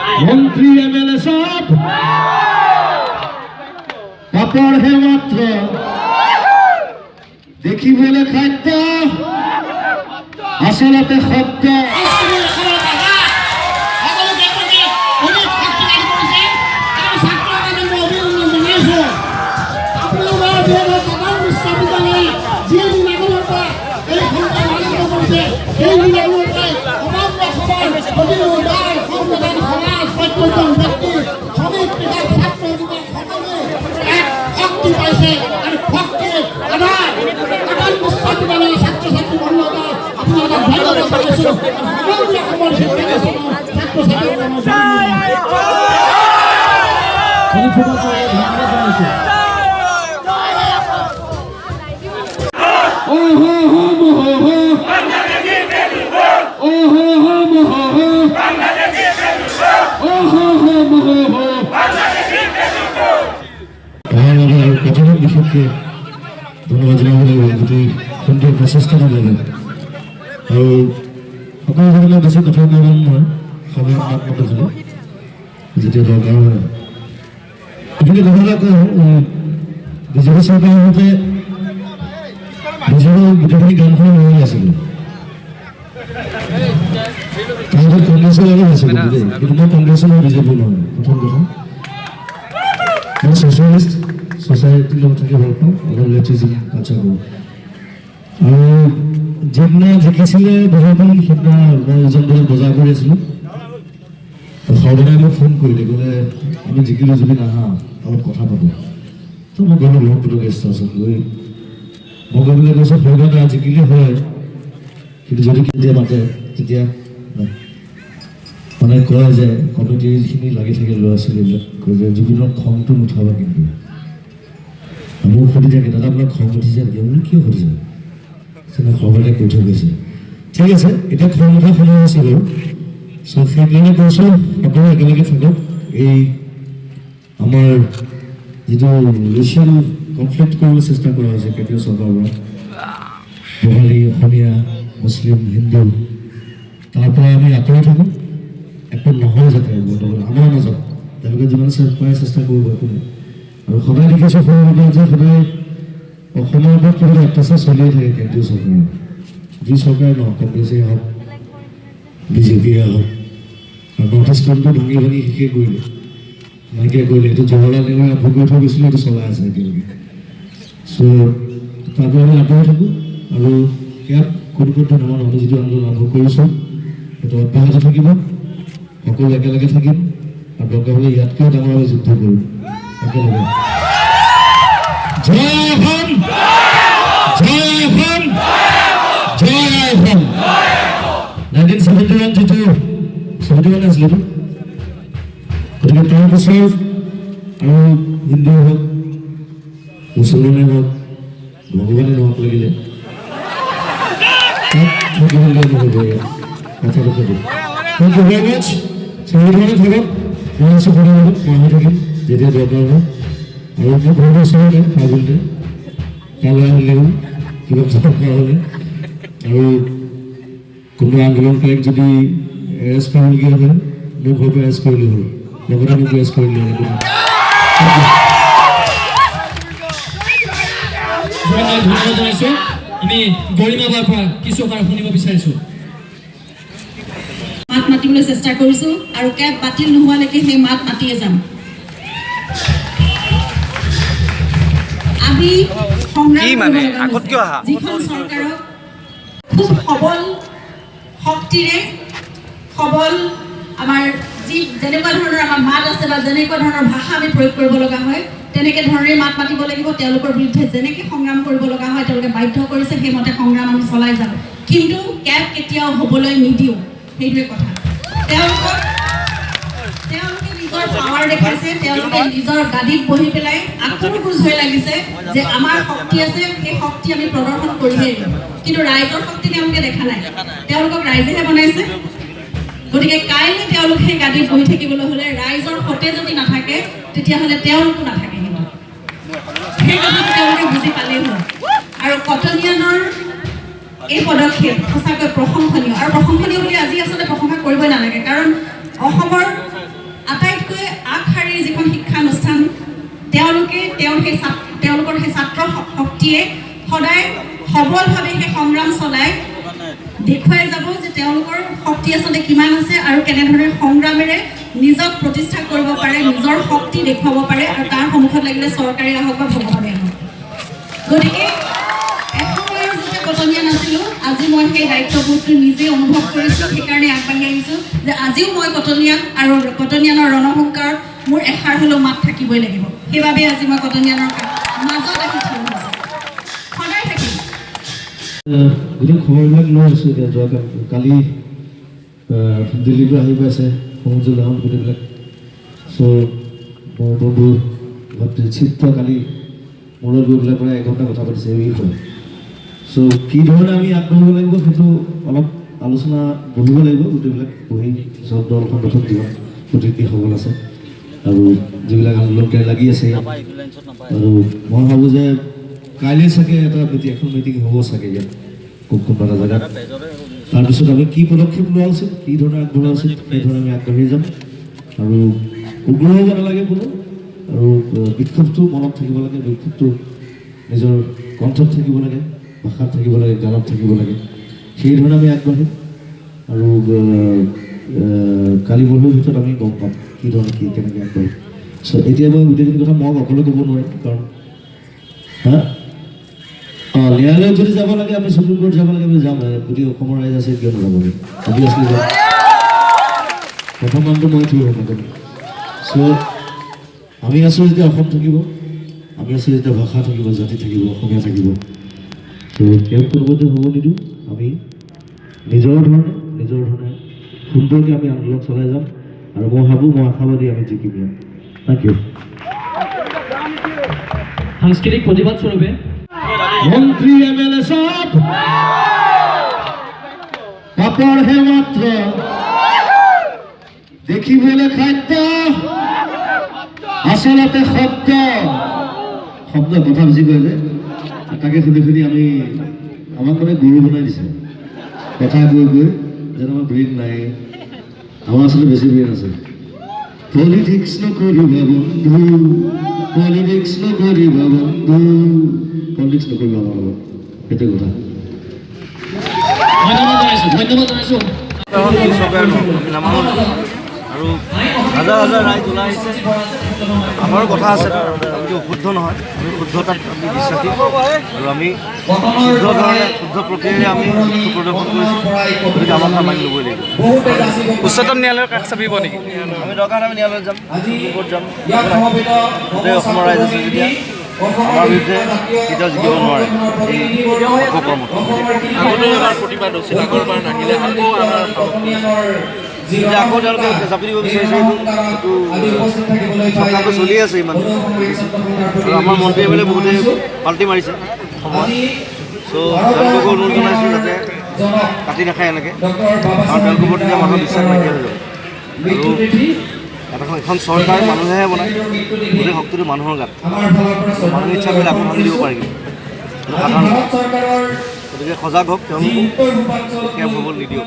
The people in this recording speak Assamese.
मंत्री एमएलए साहब पापड़ है मात्र देखी बोले खाद्य आसलते खाद्य ধন্যবাদ জানাবলৈ গোটেই সুন্দৰ প্ৰচেষ্টা দিলে আৰু সকলোবিলাক বেছি কথা ক'ব মই সবাই মাত মাতি খালি যেতিয়া দৰকাৰ হয় গতিকে ধন্যবাদ কওঁ বিজেপি চৰকাৰৰ মতে বিজেপি গোটেইখিনি গানখন লৈ আছিলোঁ তাৰপিছত কংগ্ৰেছৰ লগত আছিলোঁ দেই কিন্তু মই কংগ্ৰেছৰ বিজেপি নহয় প্ৰথম কথা মই ছ'চিয়েলিষ্ট सोसाइटी लोग থাকে ভাল পাওঁ অলপ লেটিজিম কালচাৰ কৰোঁ আৰু যিদিনা জিকিছিলে বিহাৰখন সিদিনা মই ওজন বজাৰ কৰি আছিলোঁ সদায় মোক ফোন কৰিলে ক'লে আমি জিকিলোঁ যদি নাহা অলপ কথা পাতোঁ তো মই গ'লোঁ ব্ৰহ্মপুত্ৰ গেষ্ট হাউচত গৈ মই গৈ পেলাই কৈছোঁ সদায় জিকিলে হয় কিন্তু যদি কেতিয়া মাতে তেতিয়া মানে কয় যে কমিটিৰ যিখিনি লাগি থাকে ল'ৰা ছোৱালীবিলাক কয় যে জুবিনৰ খংটো নুঠাবা কিন্তু মোৰ সুধি থাকে দাদা আপোনাক খং উঠিছে নেকি আপুনি কিয় সুধিছে সেনে খবৰতে কৈ থৈ গৈছে ঠিক আছে এতিয়া খং উঠা সময় আছে বাৰু চ' সেইকাৰণে কৈছোঁ আপুনি একেলগে থাকক এই আমাৰ যিটো ৰেচিয়েল কনফ্লিক্ট কৰিবলৈ চেষ্টা কৰা হৈছে কেতিয়াও চৰকাৰৰ পৰা বঙালী অসমীয়া মুছলিম হিন্দু তাৰ পৰা আমি আঁতৰি থাকোঁ একো নহয় যাতে বৰ্তমান আমাৰ মাজত তেওঁলোকে যিমান পাৰে চেষ্টা কৰিব একো নাই আৰু সদায় দেখিছোঁ সৰুতে যে সদায় অসমৰ ওপৰত কিবা অত্যাচাৰ চলিয়ে থাকে কেন্দ্ৰীয় চৰকাৰে যি চৰকাৰে নহওক কংগ্ৰেছেই হওক বিজেপিয়ে হওক আৰু নৰ্থ ইষ্টখনটো ভাঙি ভাঙি শেষেই কৰিলে নাইকিয়া কৰিলে এইটো জৱাহৰলাল নেহৰুৱে আৰম্ভ কৰি থৈ গৈছিলে এইটো চলাই আছে এতিয়ালৈকে চ' তাৰ পৰা আমি আঁতৰি থাকোঁ আৰু সেয়া কোন কোন ধৰণৰ আমি যিটো আন্দোলন আৰম্ভ কৰিছোঁ সেইটো অব্যাহত থাকিব সকলো একেলগে থাকিম আৰু দৰকাৰ হ'লে ইয়াতকৈও ডাঙৰ আমি যুদ্ধ কৰিম একেলগে জয় অসম জয় অসম জয় অসম 1971 যিটো 71 আছিলে গতিকে তাৰ পিছত আৰু হিন্দু হওক মুছলমানে হওক ভগৱানে নহওক লাগিলে তাত থাকিবলগীয়া নহ'ব কথাটো ক'ব থেংক ইউ ভেৰি মাছ সংবিধানে থাকক মই আছোঁ সদায় মই থাকিম যেতিয়া দৰকাৰ হয় আৰু মোৰ ঘৰৰ ওচৰতে ফাগুলতে কালৈ আহিলেও কিবা দৰকাৰ হ'লে আৰু কোনোবা আন্দোলনকাৰীক যদি এৰেষ্ট কৰিবলগীয়া হয় মোৰ ঘৰৰ পৰা এৰেষ্ট কৰিলে হ'ল লগতে মোক এৰেষ্ট কৰিলে হ'ল ধন্যবাদ জনাইছোঁ আমি গৰিমাবাৰ পৰা কিছু কথা শুনিব বিচাৰিছোঁ মাত মাতিবলৈ চেষ্টা কৰিছোঁ আৰু কেব বাতিল নোহোৱালৈকে সেই মাত মাতিয়ে যাম আমি সংগ্ৰাম যিখন চৰকাৰক খুব সবল শক্তিৰে সবল আমাৰ যি যেনেকুৱা ধৰণৰ আমাৰ মাত আছে বা যেনেকুৱা ধৰণৰ ভাষা আমি প্ৰয়োগ কৰিব লগা হয় তেনেকৈ ধৰণে মাত মাতিব লাগিব তেওঁলোকৰ বিৰুদ্ধে যেনেকৈ সংগ্ৰাম কৰিব লগা হয় তেওঁলোকে বাধ্য কৰিছে সেইমতে সংগ্ৰাম আমি চলাই যাম কিন্তু কেব কেতিয়াও হ'বলৈ নিদিওঁ সেইটোৱে কথা তেওঁলোকে নিজৰ পাৱাৰ দেখাইছে তেওঁলোকে নিজৰ গাদীত বহি পেলাই আত্মখোজ হৈ লাগিছে যে আমাৰ শক্তি আছে সেই শক্তি আমি প্ৰদৰ্শন কৰিমেই কিন্তু ৰাইজৰ শক্তি তেওঁলোকে দেখা নাই তেওঁলোকক ৰাইজেহে বনাইছে গতিকে কাইলৈ তেওঁলোকে সেই গাদীত বহি থাকিবলৈ হ'লে ৰাইজৰ সতে যদি নাথাকে তেতিয়াহ'লে তেওঁলোকো নাথাকে কিন্তু সেই কথাটো তেওঁলোকে বুজি পালেই হ'ল আৰু কটনিয়ানৰ এই পদক্ষেপ সঁচাকৈ প্ৰশংসনীয় আৰু প্ৰশংসনীয় বুলি আজি আচলতে প্ৰশংসা কৰিবই নালাগে কাৰণ অসমৰ তেওঁলোকৰ সেই ছাত্ৰ শক্তিয়ে সদায় সবলভাৱে সেই সংগ্ৰাম চলাই দেখুৱাই যাব যে তেওঁলোকৰ শক্তি আচলতে কিমান আছে আৰু কেনেধৰণে সংগ্ৰামেৰে নিজক প্ৰতিষ্ঠা কৰিব পাৰে, নিজৰ শক্তি দেখুৱাব পাৰে আৰু তাৰ সন্মুখত লাগিলে চৰকাৰে আহক বা ভগৱানে আহক। গতিকে এসময়ৰ যেতিয়া কটনীয়া নাছিলোঁ, আজি মই সেই দায়িত্ববোধটো নিজে অনুভৱ কৰিছোঁ, সেইকাৰণে আগবাঢ়ি আহিছোঁ যে আজিও মই কটনীয়ান আৰু কটনীয়ানৰ ৰণসংকাৰত মোৰ এষাৰ হ'লেও মাত থাকিবই লাগিব। সেইবাবে আজি মই কটনীয়ানৰ মাজত আহি থিয় হৈছোঁ, সদায় থাকিম। গোটেই খবৰবিলাক লৈ আছোঁ এতিয়া। যোৱা কালি দিল্লীৰ পৰা আহি পাইছে সমুদ্ৰ জাহান গোটেইবিলাক। চ' মোৰ বন্ধু চিত্ৰ কালি মূৰত গৈ পেলাই প্ৰায় 1 ঘণ্টা কথা পাতিছে এই বিষয়ে। চ' কি ধৰণে আমি আগবাঢ়িব লাগিব সেইটো অলপ আলোচনা বহিব লাগিব, গোটেইবিলাক বহি চব দলখন গঠন দিব প্ৰতিনিধিসকল আছে আৰু যিবিলাক আন্দোলনকাৰী লাগি আছে। আৰু মই ভাবোঁ যে কাইলৈ চাগে এখন মিটিং হ'ব চাগে ইয়াত কোনোবা এটা জেগাত। তাৰপিছত আমি কি পদক্ষেপ লোৱা উচিত, কি ধৰণে আগবঢ়োৱা উচিত, সেইধৰণে আমি আগবাঢ়ি যাম। আৰু উগ্ৰ হ'ব নালাগে কোনো, আৰু বিক্ষোভটো মনত থাকিব লাগে, বিক্ষোভটো নিজৰ কণ্ঠত থাকিব লাগে, ভাষাত থাকিব লাগে, গানত থাকিব লাগে। সেইধৰণে আমি আগবাঢ়িম আৰু কালি পৰহিৰ ভিতৰত আমি গম পাম কি ধৰণে কেনেকৈ আগবাঢ়িম। চ' এতিয়া মই গোটেইখিনি কথা মই অকলে ক'ব নোৱাৰিম, কাৰণ ন্যায়ালয়ত যদি যাব লাগে, আমি সুপ্ৰিম কোৰ্ট যাব লাগে, আমি যাম। গোটেই অসমৰ ৰাইজ আছে, কিয় নাযাব লাগে? অভিয়াছলি যাম। প্ৰথম নামটো মই থিয় হ'ম একদম। চ' আমি আছোঁ যেতিয়া অসম থাকিব, আমি আছোঁ যেতিয়া ভাষা থাকিব, জাতি থাকিব, অসমীয়া থাকিব। ত' তেওঁক কোনোবাতে হ'ব নিদিওঁ। আমি নিজৰ ধৰণে সুন্দৰকৈ আমি আন্দোলন চলাই যাম আৰু মই ভাবোঁ, মই আশাবাদী আমি জিকিম ইয়াত। Thank you. সাংস্কৃতিক প্ৰতিবাদ স্বৰূপে মন্ত্ৰী MLA সব কাপড়হে মাত্ৰ, দেখিবলৈ খাদ্য, আচলতে শব্দ কথা বেছি কয় যে, তাকে শুনি আমি আমাক মানে গুৰু বনাই দিছে। কথা কৈ যেন আমাৰ ব্ৰেইন নাই, আমাৰ আচলতে বেছি ব্ৰেইন আছে। পলিটিক্স নকৰিবা বন্ধু, পলিটিক্স নকৰিবা বন্ধু, পলিটিক্স নকৰিবা আমাৰ লগত, সেইটোৱে কথা। ধন্যবাদ জনাইছোঁ। আৰু হাজাৰ হাজাৰ ৰাইজ ওলাই আহিছে। আমাৰো কথা আছে, আমি অশুদ্ধ নহয়, আমি শুদ্ধতাত আমি বিশ্বাসী আৰু আমি শুদ্ধ ধৰণে শুদ্ধ প্ৰক্ৰিয়াৰে আমি প্ৰদৰ্শন কৰিছোঁ। গতিকে আমাৰ কথা মানি ল'বই লাগিব। উচ্চতম ন্যায়ালয়ৰ কাষ চাপিব নেকি? আমি দৰকাৰ আমি ন্যায়ালয়ত যাম, সুপ্ৰিম কোৰ্ট যাম। গোটেই অসমৰ ৰাইজ আছে যেতিয়া আমাৰ বিৰুদ্ধে কেতিয়াও জিকিব নোৱাৰে এই অপকৰ্মটো। আগতেও এবাৰ প্ৰতিবাদ হৈছিল, আগৰবাৰ নাহিলে আকৌ তেওঁলোকে জাপি দিব বিচাৰিছে। এইটো চৰকাৰটো চলি আছে ইমান, আৰু আমাৰ মন্ত্ৰী MLA বহুতে পাল্টি মাৰিছে সময়। চ' তেওঁলোককো অনুৰোধ জনাইছোঁ যাতে কাটি নাখায় এনেকৈ, কাৰণ তেওঁলোকৰ ওপৰত তেতিয়া মানুহৰ বিশ্বাস নাইকিয়া হৈ যাব। আৰু এখন চৰকাৰ মানুহেহে বনায়, গোটেই শক্তিটো মানুহৰ গাত। মানুহে ইচ্ছা কৰিলে আকৌ ভাঙি দিব পাৰি, সাধাৰণ। গতিকে সজাগ হওক, তেওঁলোকো কেম্প হ'বলৈ নিদিয়ক।